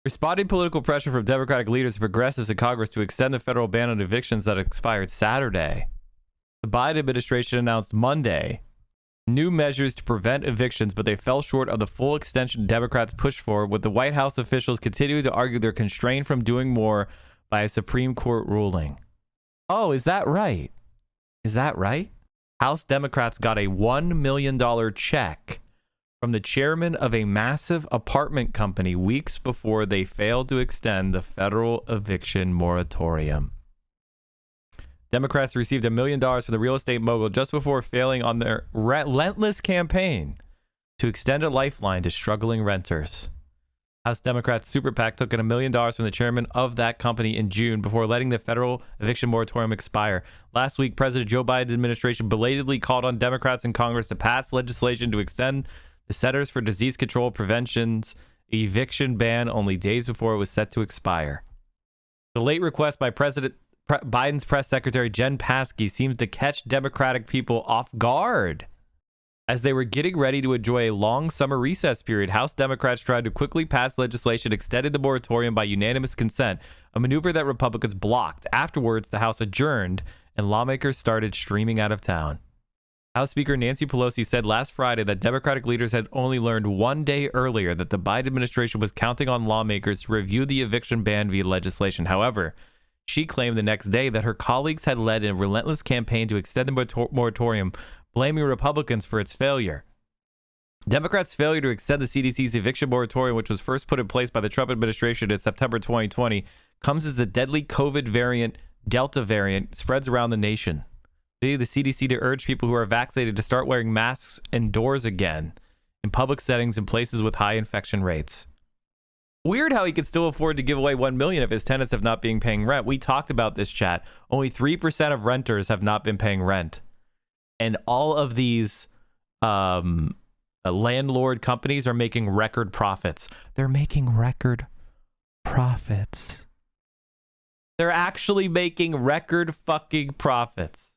Responding political pressure from Democratic leaders and progressives in Congress to extend the federal ban on evictions that expired Saturday, the Biden administration announced Monday new measures to prevent evictions, but they fell short of the full extension Democrats pushed for, with the White House officials continuing to argue they're constrained from doing more by a Supreme Court ruling. Oh, is that right? Is that right? House Democrats got a $1 million check from the chairman of a massive apartment company weeks before they failed to extend the federal eviction moratorium. Democrats received $1 million from the real estate mogul just before failing on their relentless campaign to extend a lifeline to struggling renters. House Democrats Super PAC took in $1 million from the chairman of that company in June before letting the federal eviction moratorium expire. Last week, President Joe Biden's administration belatedly called on Democrats in Congress to pass legislation to extend the Centers for Disease Control Prevention's eviction ban only days before it was set to expire. The late request by Biden's press secretary Jen Psaki seems to catch Democratic people off guard. As they were getting ready to enjoy a long summer recess period, House Democrats tried to quickly pass legislation extending the moratorium by unanimous consent, a maneuver that Republicans blocked. Afterwards, the House adjourned and lawmakers started streaming out of town. House Speaker Nancy Pelosi said last Friday that Democratic leaders had only learned one day earlier that the Biden administration was counting on lawmakers to review the eviction ban via legislation. However, she claimed the next day that her colleagues had led a relentless campaign to extend the moratorium, blaming Republicans for its failure. Democrats' failure to extend the CDC's eviction moratorium, which was first put in place by the Trump administration in September 2020, comes as the deadly COVID variant, Delta variant, spreads around the nation, leading the CDC to urge people who are vaccinated to start wearing masks indoors again in public settings in places with high infection rates. Weird how he could still afford to give away $1 million if his tenants have not been paying rent. We talked about this, chat. Only 3% of renters have not been paying rent. And all of these landlord companies are making record profits. They're making record profits. They're actually making record fucking profits.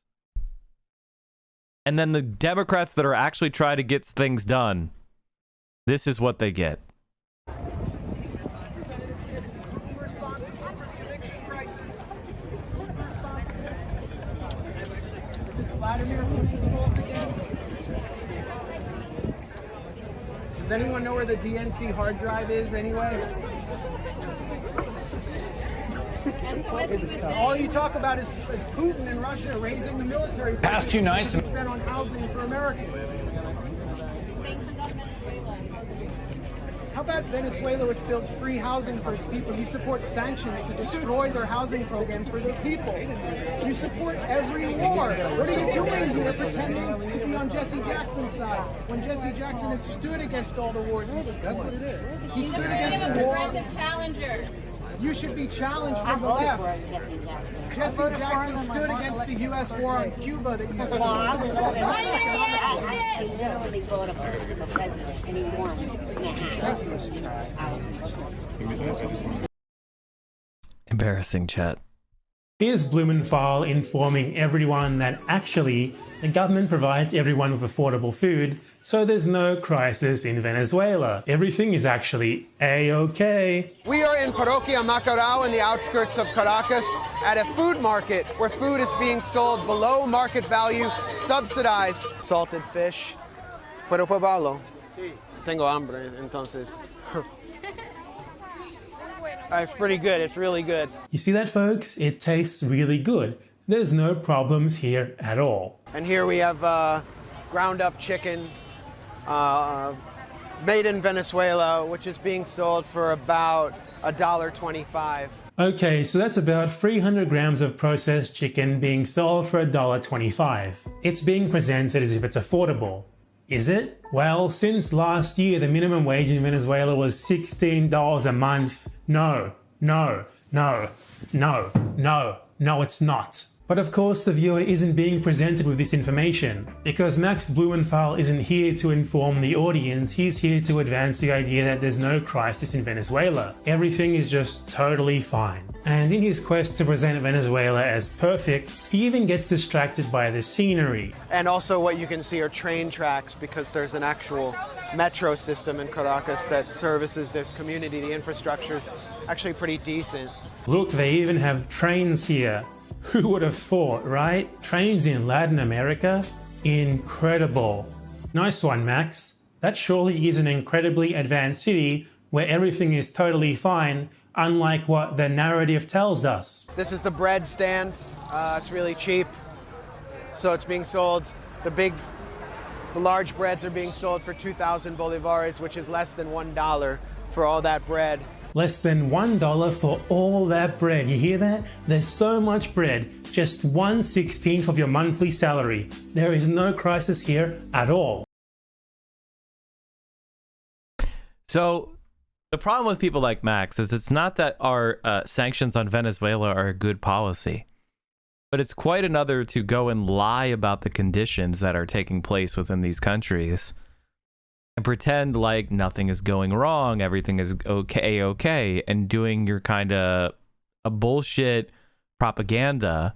And then the Democrats that are actually trying to get things done, this is what they get. Does anyone know where the DNC hard drive is anyway? All you talk about is Putin and Russia raising the military. Past 2 nights spent on housing for Americans. How about Venezuela, which builds free housing for its people? You support sanctions to destroy their housing program for their people. You support every war. What are you doing here, pretending to be on Jesse Jackson's side when Jesse Jackson has stood against all the wars? That's what it is. He stood against the war. Challenger. You should be challenged from the left. Jesse Jackson stood against the U.S. war on Cuba that you supported. Literally voted for president and he won. Embarrassing, chat. Here's Blumenthal informing everyone that actually the government provides everyone with affordable food, so there's no crisis in Venezuela. Everything is actually A-okay. We are in Parroquia Macarao in the outskirts of Caracas at a food market where food is being sold below market value, subsidized. Salted fish. ¿Puedo probarlo? Sí. Tengo hambre, entonces. It's pretty good. It's really good. You see that, folks? It tastes really good. There's no problems here at all. And here we have ground up chicken made in Venezuela, which is being sold for about $1.25. Okay, so that's about 300 grams of processed chicken being sold for $1.25. It's being presented as if it's affordable. Is it? Well, since last year, the minimum wage in Venezuela was $16 a month. No, it's not. But of course the viewer isn't being presented with this information, because Max Blumenthal isn't here to inform the audience, he's here to advance the idea that there's no crisis in Venezuela. Everything is just totally fine. And in his quest to present Venezuela as perfect, he even gets distracted by the scenery. And also what you can see are train tracks, because there's an actual metro system in Caracas that services this community. The infrastructure is actually pretty decent. Look, they even have trains here. Who would have thought, right? Trains in Latin America? Incredible. Nice one, Max. That surely is an incredibly advanced city where everything is totally fine, unlike what the narrative tells us. This is the bread stand. It's really cheap. So it's being sold, the large breads are being sold for 2,000 bolivares, which is less than $1 for all that bread. Less than $1 for all that bread. You hear that? There's so much bread. Just 1/16 of your monthly salary. There is no crisis here at all. So the problem with people like Max is it's not that our sanctions on Venezuela are a good policy, but it's quite another to go and lie about the conditions that are taking place within these countries and pretend like nothing is going wrong, everything is okay, and doing your kind of a bullshit propaganda,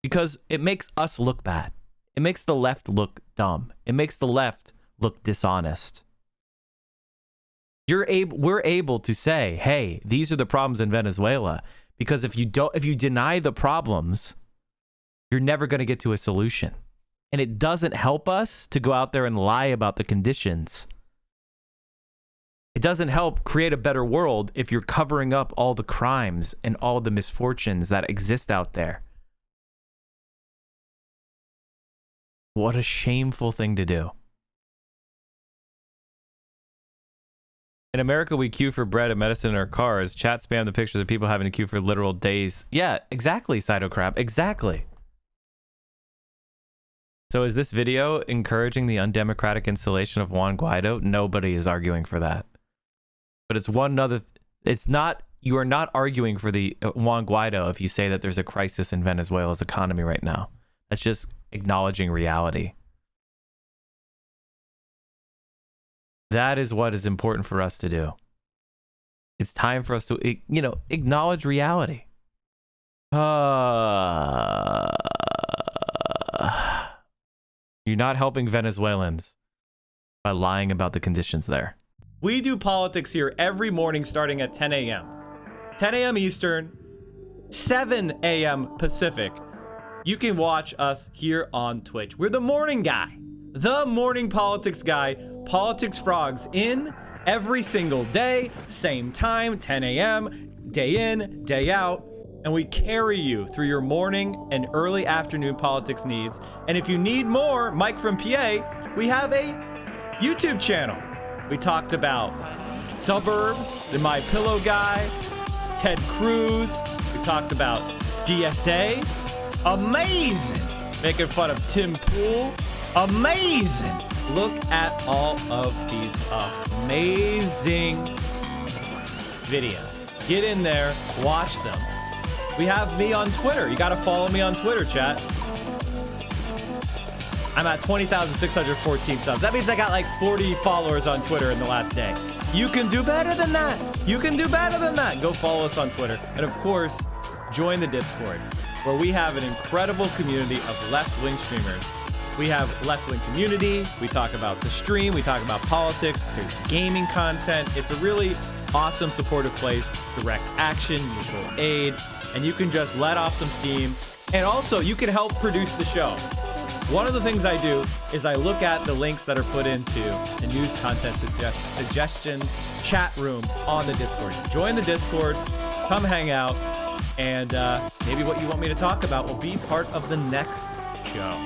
because it makes us look bad. It makes the left look dumb. It makes the left look dishonest. We're able to say, hey, these are the problems in Venezuela, because if you deny the problems, you're never going to get to a solution. And it doesn't help us to go out there and lie about the conditions. It doesn't help create a better world if you're covering up all the crimes and all the misfortunes that exist out there. What a shameful thing to do. In America, we queue for bread and medicine in our cars. Chat spam the pictures of people having to queue for literal days. Yeah, exactly, Cytocrab. Exactly. So is this video encouraging the undemocratic installation of Juan Guaido? Nobody is arguing for that. But it's one other. It's not. You are not arguing for the Juan Guaido if you say that there's a crisis in Venezuela's economy right now. That's just acknowledging reality. That is what is important for us to do. It's time for us to, acknowledge reality. You're not helping Venezuelans by lying about the conditions there. We do politics here every morning starting at 10 a.m. 10 a.m. Eastern, 7 a.m. Pacific. You can watch us here on Twitch. We're the morning guy. The morning politics guy. Politics Frogs in every single day, same time, 10 a.m., day in, day out. And we carry you through your morning and early afternoon politics needs. And if you need more, Mike from PA, we have a YouTube channel. We talked about suburbs, the My Pillow guy, Ted Cruz. We talked about DSA. Amazing. Making fun of Tim Pool. Amazing. Look at all of these amazing videos. Get in there, watch them. We have me on Twitter. You got to follow me on Twitter, chat. I'm at 20,614 subs. That means I got like 40 followers on Twitter in the last day. You can do better than that. You can do better than that. Go follow us on Twitter. And of course, join the Discord, where we have an incredible community of left-wing streamers. We have left-wing community. We talk about the stream. We talk about politics. There's gaming content. It's a really awesome, supportive place. Direct action, mutual aid, and you can just let off some steam. And also, you can help produce the show. One of the things I do is I look at the links that are put into the news content suggestions chat room on the Discord. Join the Discord, come hang out, and maybe what you want me to talk about will be part of the next show.